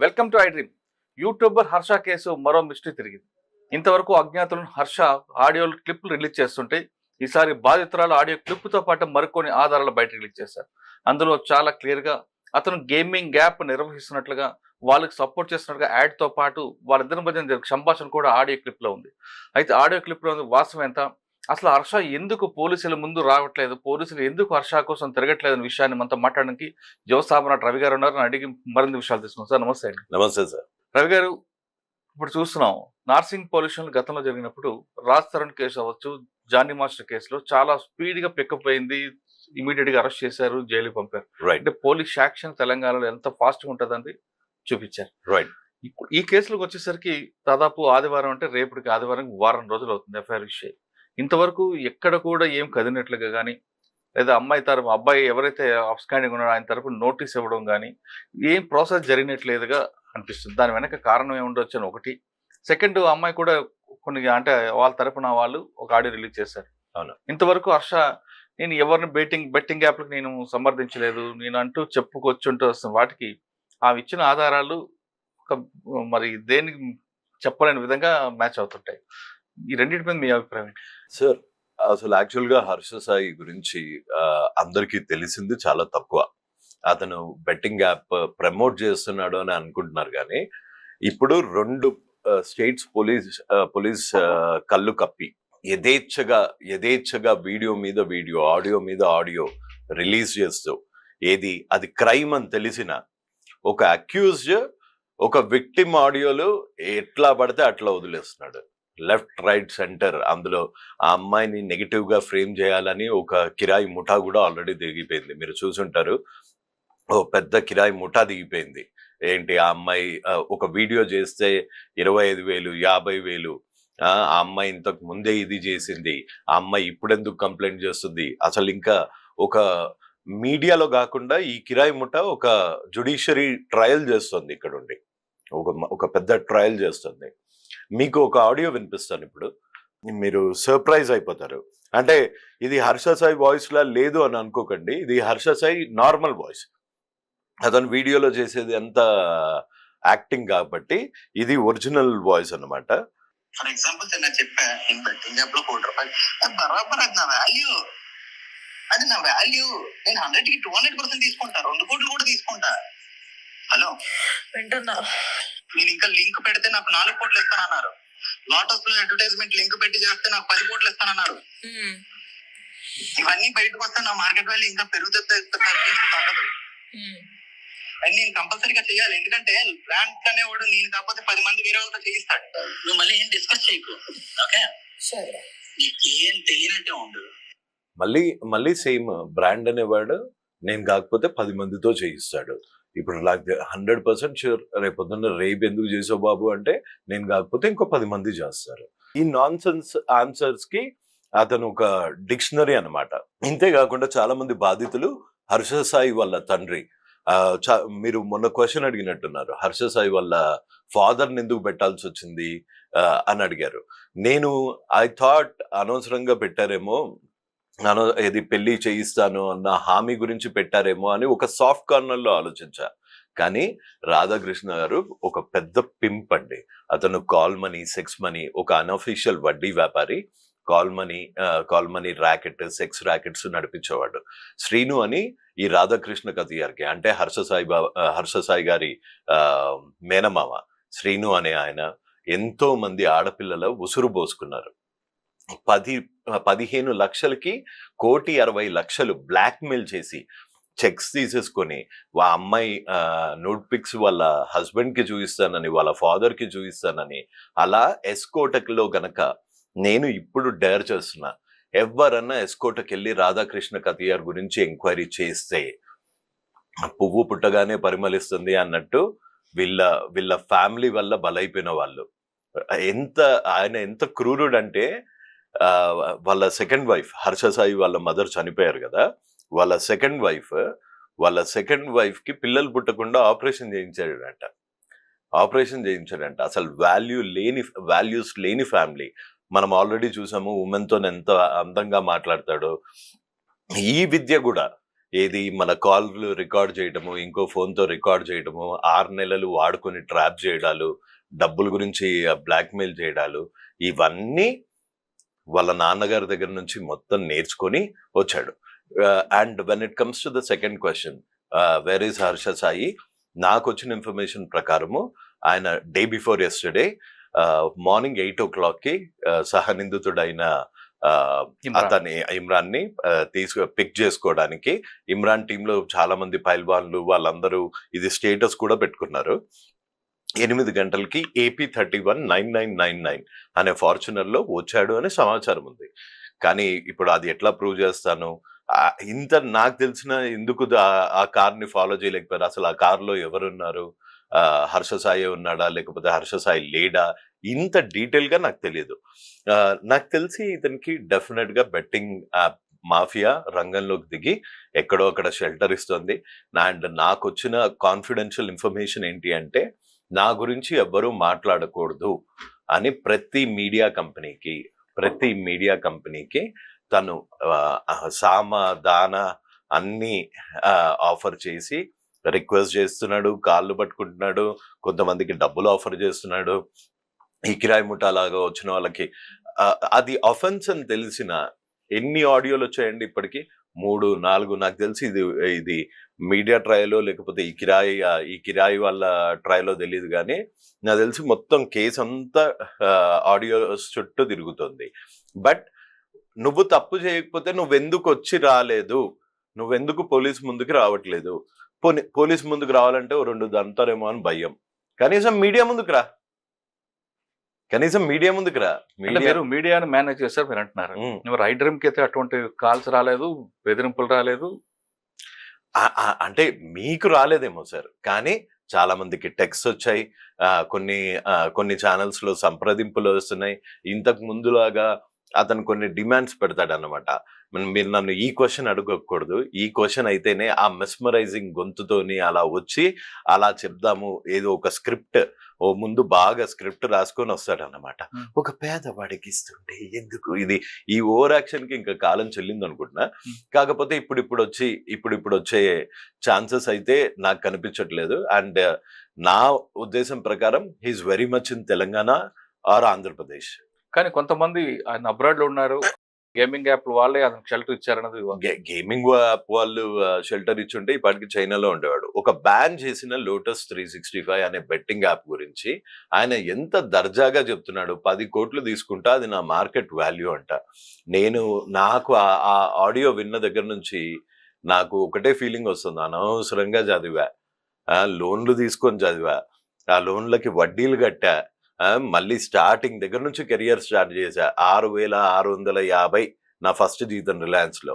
Welcome to iDream. YouTuber Harsha case మరో mystery తిరిగింది. ఇంతవరకు అజ్ఞాతులను హర్ష ఆడియో క్లిప్లు రిలీజ్ చేస్తుంటే ఈసారి బాధితురాలు ఆడియో క్లిప్తో పాటు మరికొన్ని ఆధారాలు బయట రిలీజ్ చేశారు. అందులో చాలా క్లియర్గా అతను గేమింగ్ యాప్ నిర్వహిస్తున్నట్లుగా, వాళ్ళకి సపోర్ట్ చేస్తున్నట్టుగా యాడ్తో పాటు వాళ్ళిద్దరి మధ్య సంభాషణ కూడా ఆడియో క్లిప్లో ఉంది. అయితే ఆడియో క్లిప్లో ఉంది వాస్తవం ఎంత, అసలు హర్ష ఎందుకు పోలీసుల ముందు రావట్లేదు, పోలీసులు ఎందుకు హర్ష కోసం తిరగట్లేదు అనే విషయాన్ని మనతో మాట్లాడడానికి యువసామరాట్ రవి గారు ఉన్నారు. అడిగి మరిన్ని విషయాలు తీసుకున్నాం. సార్ నమస్తే అండి. నమస్తే సార్. రవి గారు, ఇప్పుడు చూస్తున్నాం నార్సింగ్ పొల్యూషన్ గతంలో జరిగినప్పుడు రాజ్ తరుణ్ కేసు అవ్వచ్చు, జానీ మాస్టర్ కేసులో చాలా స్పీడ్గా పికప్ అయింది, ఇమీడియట్ గా అరెస్ట్ చేశారు, జైలుకి పంపారు. అంటే పోలీస్ యాక్షన్ తెలంగాణలో ఎంత ఫాస్ట్గా ఉంటుందని చూపించారు. రైట్. ఈ కేసులకు వచ్చేసరికి దాదాపు ఆదివారం అంటే రేపటికి ఆదివారం వారం రోజులు అవుతుంది ఎఫ్ఐఆర్ విషయం. ఇంతవరకు ఎక్కడ కూడా ఏం కదినట్లుగా కానీ, లేదా అబ్బాయి ఎవరైతే అబ్స్కాండింగ్ ఉన్నారో ఆయన తరపు నోటీస్ ఇవ్వడం కానీ ఏం ప్రాసెస్ జరిగినట్లేదుగా అనిపిస్తుంది. దాని వెనక కారణం ఏముండొచ్చు అని ఒకటి. సెకండ్, అమ్మాయి కూడా కొన్ని అంటే వాళ్ళ తరపున వాళ్ళు ఒక ఆడియో రిలీజ్ చేశారు. అవును. ఇంతవరకు హర్ష నేను ఎవరిని బెట్టింగ్ యాప్లకు నేను సమర్థించలేదు నేను అంటూ చెప్పుకొచ్చుంటూ వస్తుంది. వాటికి ఆమె ఇచ్చిన ఆధారాలు మరి దేనికి చెప్పలేని విధంగా మ్యాచ్ అవుతుంటాయి. ఈ రెండింటి మీద మీ అభిప్రాయం ఏంటి? సార్, అసలు యాక్చువల్గా హర్ష సాయి గురించి అందరికీ తెలిసింది చాలా తక్కువ. అతను బెట్టింగ్ యాప్ ప్రమోట్ చేస్తున్నాడు అని అనుకుంటున్నారు. కానీ ఇప్పుడు 2 స్టేట్స్ పోలీస్ కళ్ళు కప్పి యథేచ్ఛగా వీడియో మీద వీడియో, ఆడియో మీద ఆడియో రిలీజ్ చేస్తూ అది క్రైమ్ అని తెలిసిన ఒక అక్యూజ్డ్ ఒక విక్టిమ్ ఆడియోలు ఎట్లా పడితే అట్లా వదిలేస్తున్నాడు. Left right centre. అందులో ఆ అమ్మాయిని నెగిటివ్ గా ఫ్రేమ్ చేయాలని ఒక కిరాయి ముఠా కూడా ఆల్రెడీ దిగిపోయింది. మీరు చూసుంటారు, ఓ పెద్ద కిరాయి ముఠా దిగిపోయింది. ఏంటి, ఆ అమ్మాయి ఒక వీడియో చేస్తే 25,000 50,000, ఆ అమ్మాయి ఇంతకు ముందే ఇది చేసింది, ఆ అమ్మాయి ఇప్పుడెందుకు కంప్లైంట్ చేస్తుంది. అసలు ఇంకా ఒక మీడియాలో కాకుండా ఈ కిరాయి ముఠా ఒక జ్యుడిషియరీ ట్రయల్ చేస్తుంది. ఇక్కడ ఉండి ఒక పెద్ద ట్రయల్ చేస్తుంది. మీకు ఒక ఆడియో వినిపిస్తాను ఇప్పుడు, మీరు సర్ప్రైజ్ అయిపోతారు. అంటే ఇది హర్ష సాయి వాయిస్ లా లేదు అని అనుకోకండి, ఇది హర్ష సాయి నార్మల్ వాయిస్. అతను వీడియోలో చేసేది అంత యాక్టింగ్ కాబట్టి ఇది ఒరిజినల్ వాయిస్ అన్నమాట. ఫర్ ఎగ్జాంపుల్ నేను చెప్పా, నేను బెట్టింగ్ యాప్ లో ₹1 బరాబర్ అది నా వాల్యూ, నేను 100కి 200% తీసుకుంటా, 2 కోట్లు కూడా తీసుకుంటా. హలో వింటున్నా. నేను ఇంకా లింక్ పెడితే నాకు 4 కోట్లు ఇస్తానన్నారు. లోటస్ లో అడ్వర్టైజ్మెంట్ లింక్ పెట్టి చేస్తే నాకు 10 కోట్లు ఇస్తానన్నారు. ఇవన్నీ బయటకు వస్తే నా మార్కెట్ వాల్యూ ఇంకా పెరుగుతుంది తగ్గదు. అని నేను కంపల్సరీగా చేయాలి. ఎందుకంటే బ్రాండ్ అనేవాడు నేను కాకపోతే 10 మంది వేరే వాళ్ళతో చేయిస్తాడు. నువ్వు మళ్ళీ ఏం డిస్కస్ చేయకు, ఓకే? నీకేం తెలియనట్టే ఉండదు. మళ్ళీ సేమ్ బ్రాండ్ అనేవాడు నేను కాకపోతే 10 మందితో చేయిస్తాడు. ఇప్పుడు నాకు 100% షూర్ రేపొద్దున్న రేపు ఎందుకు చేసావు బాబు అంటే నేను కాకపోతే ఇంకో 10 మంది చేస్తారు. ఈ నాన్ సెన్స్ ఆన్సర్స్ కి అతను ఒక డిక్షనరీ అన్నమాట. ఇంతేకాకుండా చాలా మంది బాధితులు హర్ష సాయి వాళ్ళ తండ్రి, మీరు మొన్న క్వశ్చన్ అడిగినట్టున్నారు, హర్ష సాయి వాళ్ళ ఫాదర్ని ఎందుకు పెట్టాల్సి వచ్చింది అని అడిగారు. నేను ఐ థాట్ అనవసరంగా పెట్టారేమో, ఇది పెళ్లి చేయిస్తాను అన్న హామీ గురించి పెట్టారేమో అని ఒక సాఫ్ట్ కార్నర్ లో ఆలోచించా. కానీ రాధాకృష్ణ గారు ఒక పెద్ద పింప్ అండి. అతను కాల్ మనీ, సెక్స్ మనీ, ఒక అన్అఫీషియల్ వడ్డీ వ్యాపారి. Call money racket, sex rackets నడిపించేవాడు. శ్రీను అని ఈ రాధాకృష్ణ కతియార్కి అంటే హర్ష సాయి గారి మేనమామ శ్రీను అనే ఆయన ఎంతో మంది ఆడపిల్లల ఉసురు పోసుకున్నారు. 15 లక్షలకి 1,60,00,000 బ్లాక్మెయిల్ చేసి చెక్స్ తీసేసుకొని ఆ అమ్మాయి నోట్ పిక్స్ వాళ్ళ హస్బెండ్ కి చూపిస్తానని, వాళ్ళ ఫాదర్ కి చూపిస్తానని, అలా ఎస్కోటక్లో గనక నేను ఇప్పుడు డేర్ చేస్తున్నా, ఎవరన్నా ఎస్కోటకి వెళ్ళి రాధాకృష్ణ కతియార్ గురించి ఎంక్వైరీ చేస్తే పువ్వు పుట్టగానే పరిమళిస్తుంది అన్నట్టు వీళ్ళ ఫ్యామిలీ వల్ల బలైపోయిన వాళ్ళు. ఆయన ఎంత క్రూరుడు అంటే, వాళ్ళ సెకండ్ వైఫ్ హర్ష సాయి వాళ్ళ మదర్ చనిపోయారు కదా, వాళ్ళ సెకండ్ వైఫ్ కి పిల్లలు పుట్టకుండా ఆపరేషన్ చేయించాడంట. అసలు వాల్యూస్ లేని ఫ్యామిలీ. మనం ఆల్రెడీ చూసాము ఉమెన్ తో ఎంత అందంగా మాట్లాడతాడో. ఈ విద్య కూడా ఏది మన కాల్లు రికార్డ్ చేయడము, ఇంకో ఫోన్తో రికార్డ్ చేయడము, 6 నెలలు వాడుకొని ట్రాప్ చేయడాలు, డబ్బుల గురించి బ్లాక్మెయిల్ చేయడాలు, ఇవన్నీ వాళ్ళ నాన్నగారి దగ్గర నుంచి మొత్తం నేర్చుకొని వచ్చాడు. And when it comes to the second question, where is Harsha Sai, నాకు వచ్చిన ఇన్ఫర్మేషన్ ప్రకారము ఆయన డే బిఫోర్ ఎస్టర్డే మార్నింగ్ 8 o'clockకి సహనిందితుడైన అతని ఇమ్రాన్ ని పిక్ చేసుకోవడానికి, ఇమ్రాన్ టీంలో చాలా మంది పైల్వాన్లు వాళ్ళందరూ ఇది స్టేటస్ కూడా పెట్టుకున్నారు. 8 గంటలకి AP 319999 అనే ఫార్చునర్ లో వచ్చాడు అనే సమాచారం ఉంది. కానీ ఇప్పుడు అది ఎట్లా ప్రూవ్ చేస్తాను? ఇంత నాకు తెలిసిన ఎందుకు ఆ కార్ ని ఫాలో చేయలేకపోయారు? అసలు ఆ కార్ లో ఎవరున్నారు? హర్ష సాయి ఉన్నాడా లేకపోతే హర్ష సాయి లేడా? ఇంత డీటెయిల్ గా నాకు తెలియదు. నాకు తెలిసి ఇతనికి డెఫినెట్ గా బెట్టింగ్ యాప్ మాఫియా రంగంలోకి దిగి ఎక్కడో అక్కడ షెల్టర్ ఇస్తుంది. అండ్ నాకు వచ్చిన కాన్ఫిడెన్షియల్ ఇన్ఫర్మేషన్ ఏంటి అంటే, నా గురించి ఎవ్వరూ మాట్లాడకూడదు అని ప్రతి మీడియా కంపెనీకి తను సామ దాన అన్ని ఆఫర్ చేసి రిక్వెస్ట్ చేస్తున్నాడు, కాళ్ళు పట్టుకుంటున్నాడు, కొంతమందికి డబ్బులు ఆఫర్ చేస్తున్నాడు. ఈ కిరాయి ముఠా లాగా వచ్చిన వాళ్ళకి అది అఫెన్స్ అని తెలిసిన ఎన్ని ఆడియోలు వచ్చాయండి ఇప్పటికి? 3, 4 నాకు తెలిసి ఇది మీడియా ట్రయలో లేకపోతే ఈ కిరాయి వాళ్ళ ట్రయలో తెలియదు, కానీ నాకు తెలిసి మొత్తం కేసు అంతా ఆడియోస్ చుట్టూ తిరుగుతుంది. బట్ నువ్వు తప్పు చేయకపోతే నువ్వెందుకు వచ్చి రాలేదు? నువ్వెందుకు పోలీస్ ముందుకు రావట్లేదు? పోలీస్ ముందుకు రావాలంటే 2 దంతారేమో అని భయం. కనీసం మీడియా ముందుకు రా. మీరు మీడియాను మేనేజ్ చేస్తారు మీరు అంటున్నారు. మీరు ఐడ్రీమ్ కి అయితే అటువంటి కాల్స్ రాలేదు, బెదిరింపులు రాలేదు. అంటే మీకు రాలేదేమో సార్, కానీ చాలా మందికి టెక్స్ట్ వచ్చాయి, కొన్ని ఛానల్స్ లో సంప్రదింపులు వస్తున్నాయి. ఇంతకు ముందులాగా అతను కొన్ని డిమాండ్స్ పెడతాడు అన్నమాట. మీరు నన్ను ఈ క్వశ్చన్ అడగకూడదు, ఈ క్వశ్చన్ అయితేనే ఆ మెస్మరైజింగ్ గొంతుతోని అలా వచ్చి అలా చెప్దాము, ఏదో ఒక స్క్రిప్ట్ ముందు బాగా స్క్రిప్ట్ రాసుకొని వస్తాడన్నమాట. ఒక పేదవాడికి ఇస్తుంటే ఎందుకు ఈ ఓవర్ యాక్షన్ కి ఇంకా కాలం చెల్లింది అనుకుంటున్నా. కాకపోతే ఇప్పుడు వచ్చే ఛాన్సెస్ అయితే నాకు కనిపించట్లేదు. అండ్ నా ఉద్దేశం ప్రకారం he is very much in Telangana or Andhra Pradesh. కానీ కొంతమంది ఆయన అబ్రాడ్ లో ఉన్నారు, గేమింగ్ యాప్ వాళ్ళే అతనికి షెల్టర్ ఇచ్చారన్నది. గేమింగ్ యాప్ వాళ్ళు షెల్టర్ ఇచ్చుంటే ఇప్పటికి చైనాలో ఉండేవాడు. ఒక బ్యాన్ చేసిన లోటస్ 365 అనే బెట్టింగ్ యాప్ గురించి ఆయన ఎంత దర్జాగా చెప్తున్నాడు. 10 కోట్లు తీసుకుంటా, అది నా మార్కెట్ వాల్యూ అంట. నాకు ఆ ఆడియో విన్న దగ్గర నుంచి నాకు ఒకటే ఫీలింగ్ వస్తుంది, అనవసరంగా చదివా, లోన్లు తీసుకొని చదివా, ఆ లోన్లకి వడ్డీలు కట్టా, మళ్ళీ స్టార్టింగ్ దగ్గర నుంచి కెరియర్ స్టార్ట్ చేశా. 6,650 నా ఫస్ట్ జీతం రిలయన్స్ లో.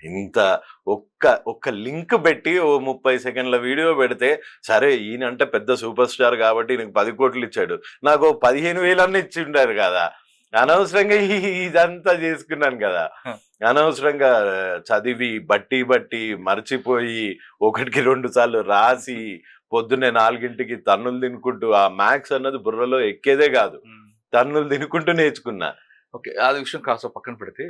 ఇంత ఒక్క లింక్ పెట్టి 30 సెకండ్ల వీడియో పెడితే, సరే ఈయనంటే పెద్ద సూపర్ స్టార్ కాబట్టి నీకు 10 కోట్లు ఇచ్చాడు, నాకు 15,000 అన్న ఇచ్చి ఉంటారు కదా. అనవసరంగా ఇదంతా చేసుకున్నాను కదా. అనవసరంగా చదివి బట్టి మర్చిపోయి 1కి 2 సార్లు రాసి పొద్దున్నే 4 తన్నులు తినుకుంటూ, ఆ మ్యాథ్స్ అన్నది బుర్రలో ఎక్కేదే కాదు, తన్నులు తినుకుంటూ నేర్చుకున్నా. ఓకే, అది విషయం కాస్త పక్కన పెడితే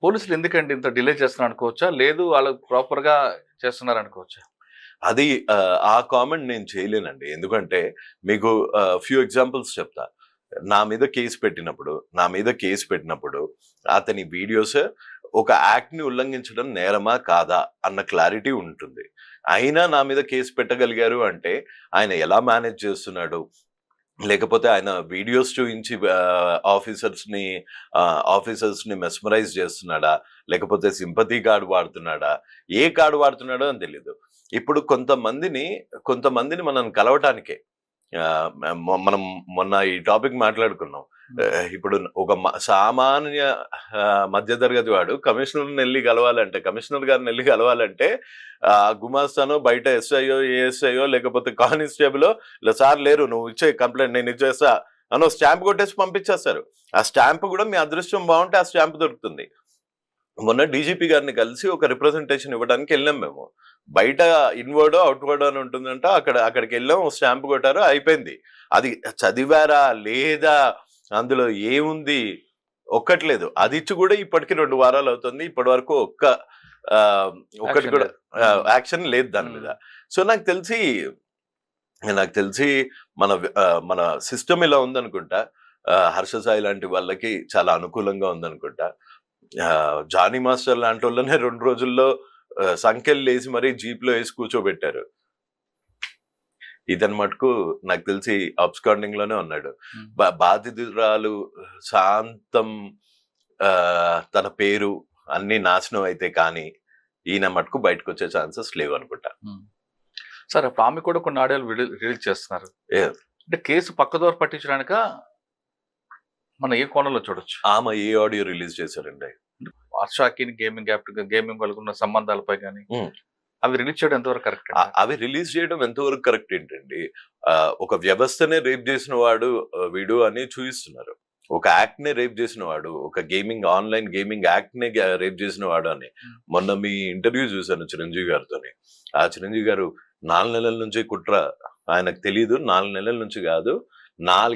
పోలీసులు ఎందుకండి ఇంత డిలే చేస్తున్నారు అనుకోవచ్చా, లేదు వాళ్ళు ప్రాపర్ గా చేస్తున్నారు అనుకోవచ్చా? అది ఆ కామెంట్ నేను చేయలేనండి. ఎందుకంటే మీకు ఫ్యూ ఎగ్జాంపుల్స్ చెప్తా. నా మీద కేసు పెట్టినప్పుడు అతని వీడియోస్ ఒక యాక్ట్ ని ఉల్లంఘించడం నేరమా కాదా అన్న క్లారిటీ ఉంటుంది. అయినా నా మీద కేసు పెట్టగలిగారు అంటే ఆయన ఎలా మేనేజ్ చేస్తున్నాడు, లేకపోతే ఆయన వీడియోస్ చూపించి ఆఫీసర్స్ ని మెస్మరైజ్ చేస్తున్నాడా, లేకపోతే సింపతి కార్డు వాడుతున్నాడా, ఏ కార్డు వాడుతున్నాడో అని తెలియదు. ఇప్పుడు కొంతమందిని మనం కలవటానికే మనం మొన్న ఈ టాపిక్ మాట్లాడుకున్నాం. ఇప్పుడు ఒక సామాన్య మధ్యతరగతి వాడు కమిషనర్ గారిని వెళ్ళి కలవాలంటే గుమాస్తానో బయట ఎస్ఐయో ఏఎస్ఐయో లేకపోతే కానిస్టేబుల్ సార్ లేరు, నువ్వు ఇచ్చే కంప్లైంట్ నేను ఇచ్చేస్తా అని స్టాంప్ కొట్టేసి పంపించేస్తారు. ఆ స్టాంప్ కూడా మీ అదృష్టం బాగుంటే ఆ స్టాంప్ దొరుకుతుంది. మొన్న డీజీపీ గారిని కలిసి ఒక రిప్రజెంటేషన్ ఇవ్వడానికి వెళ్ళాం మేము. బయట ఇన్వర్డో అవుట్వర్డో అని ఉంటుందంట, అక్కడికి వెళ్ళాం, స్టాంప్ కొట్టారు, అయిపోయింది. అది చదివారా లేదా, అందులో ఏముంది ఒక్కట్లేదు. అది ఇచ్చి కూడా ఇప్పటికి 2 వారాలు అవుతుంది. ఇప్పటి వరకు ఒక్క ఒకటి Action కూడా లేదు. యాక్షన్ లేదు దాని మీద. సో నాకు తెలిసి మన సిస్టమ్ ఇలా ఉందనుకుంటా. హర్ష సాయి లాంటి వాళ్ళకి చాలా అనుకూలంగా ఉందనుకుంటా. జానీ మాస్టర్ లాంటి వాళ్ళనే 2 రోజుల్లో సంఖ్యలు వేసి మరీ జీప్ లో వేసి కూర్చోబెట్టారు. ఇతని మటుకు నాకు తెలిసి అబ్స్కాండింగ్ లోనే ఉన్నాడు. బాధితురాలు శాంతం తన పేరు అన్ని నాశనం అయితే కానీ ఈయన మటుకు బయటకు వచ్చే ఛాన్సెస్ లేవు అనుకుంటా. సార్ అప్పుడు ఆమె కూడా కొన్ని ఆడియోలు రిలీజ్ చేస్తున్నారు. Yes. అంటే కేసు పక్కదోర పట్టించడానిక మనం ఏ కోణంలో చూడొచ్చు? ఆమె ఏ ఆడియో రిలీజ్ చేశారండి? హర్షాకి గేమింగ్ వాళ్ళకున్న సంబంధాలపై కానీ అవి రిలీజ్ చేయడం ఎంతవరకు కరెక్ట్? అవి రిలీజ్ చేయడం ఎంతవరకు కరెక్ట్ ఏంటండి? ఒక వ్యవస్థనే రేప్ చేసిన వాడు వీడు అని చూపిస్తున్నారు. ఒక యాక్ట్ నే రేప్ చేసిన వాడు, ఒక ఆన్లైన్ గేమింగ్ యాక్ట్ నే రేప్ చేసిన వాడు అని మొన్న మీ ఇంటర్వ్యూ చూశాను చిరంజీవి గారితోని. ఆ చిరంజీవి గారు 4 నెలల నుంచి కుట్ర ఆయనకు తెలీదు, 4 నెలల నుంచి కాదు 4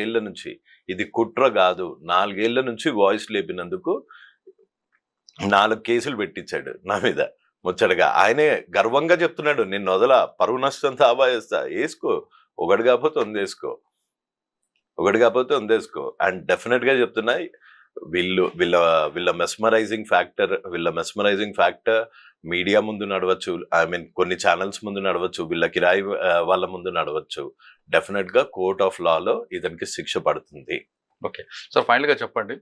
ఏళ్ల నుంచి ఇది కుట్ర కాదు, 4 ఏళ్ల నుంచి వాయిస్ లేపినందుకు 4 కేసులు పెట్టించాడు నా మీద ముచ్చటగా. ఆయనే గర్వంగా చెప్తున్నాడు, నేను వదల పరువు నష్టం తాబా వేస్తా, వేసుకో, ఒకటి కాకపోతే వందేసుకో. అండ్ డెఫినెట్ గా చెప్తున్నా, వీళ్ళ మెస్మరైజింగ్ ఫ్యాక్టర్ మీడియా ముందు నడవచ్చు, కొన్ని ఛానల్స్ ముందు నడవచ్చు, వీళ్ళ కిరాయి వాళ్ళ ముందు నడవచ్చు. డెఫినెట్ గా కోర్ట్ ఆఫ్ లాలో ఇతనికి శిక్ష పడుతుంది. ఓకే సార్, ఫైనల్ గా చెప్పండి,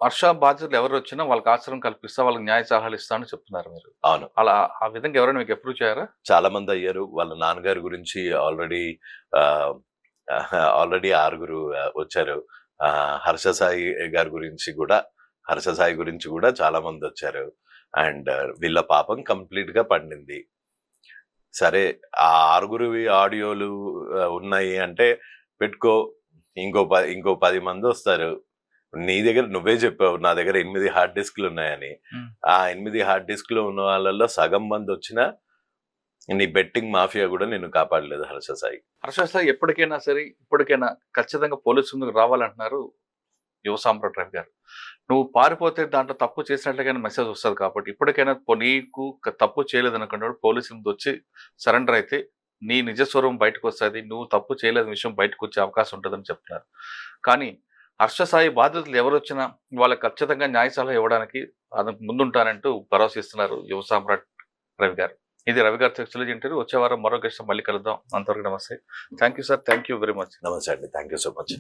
హర్ష బాధితులు ఎవరు వచ్చినా వాళ్ళకి ఆశ్రయం కల్పిస్తా, వాళ్ళకి న్యాయ సలహాలు ఇస్తా అని చెప్తున్నారు మీరు. అవును, అలా ఆ విధంగా ఎవరైనా మీకు అప్రూవ్ చేయారా? చాలా మంది అయ్యారు. వాళ్ళ నాన్నగారి గురించి ఆల్రెడీ 6 వచ్చారు. హర్ష సాయి గురించి కూడా చాలా మంది వచ్చారు. అండ్ వీళ్ళ పాపం కంప్లీట్ గా పండింది. సరే, ఆ 6 ఆడియోలు ఉన్నాయి అంటే పెట్టుకో, ఇంకో 10 మంది వస్తారు. నీ దగ్గర నువ్వే చెప్పావు నా దగ్గర 8 హార్డ్ డిస్క్లు ఉన్నాయని. ఆ 8 హార్డ్ డిస్క్లు ఉన్న వాళ్ళల్లో సగం మంది వచ్చినా నీ బెట్టింగ్ మాఫియా కూడా నేను కాపాడలేదు హర్ష సాయి. ఇప్పటికైనా ఖచ్చితంగా పోలీసు ముందుకు రావాలంటున్నారు యువ సామ్రాట్ రవి గారు. నువ్వు పారిపోతే దాంట్లో తప్పు చేసినట్లుగానే మెసేజ్ వస్తుంది కాబట్టి ఇప్పటికైనా నీకు తప్పు చేయలేదు అనుకున్నాడు పోలీసు ముందు వచ్చి సరెండర్ అయితే నీ నిజస్వరూపం బయటకు వస్తుంది, నువ్వు తప్పు చేయలేని విషయం బయటకు వచ్చే అవకాశం ఉంటుందని చెప్తున్నారు. కానీ హర్ష సాయి బాధితులు ఎవరు వచ్చినా వాళ్ళకి ఖచ్చితంగా న్యాయ సలహా ఇవ్వడానికి ముందుంటానంటూ భరోసా ఇస్తున్నారు యువ సామ్రాట్ రవి గారు. ఇది రవి గారు ఎక్స్క్లూజివ్ ఇంటర్వ్యూ. వచ్చే వారం మరో గెస్ట్ మళ్ళీ కలుద్దాం. అంతవరకు నమస్తే. Thank you sir, thank you very much. నమస్తే అండి, థ్యాంక్ యూ సో మచ్.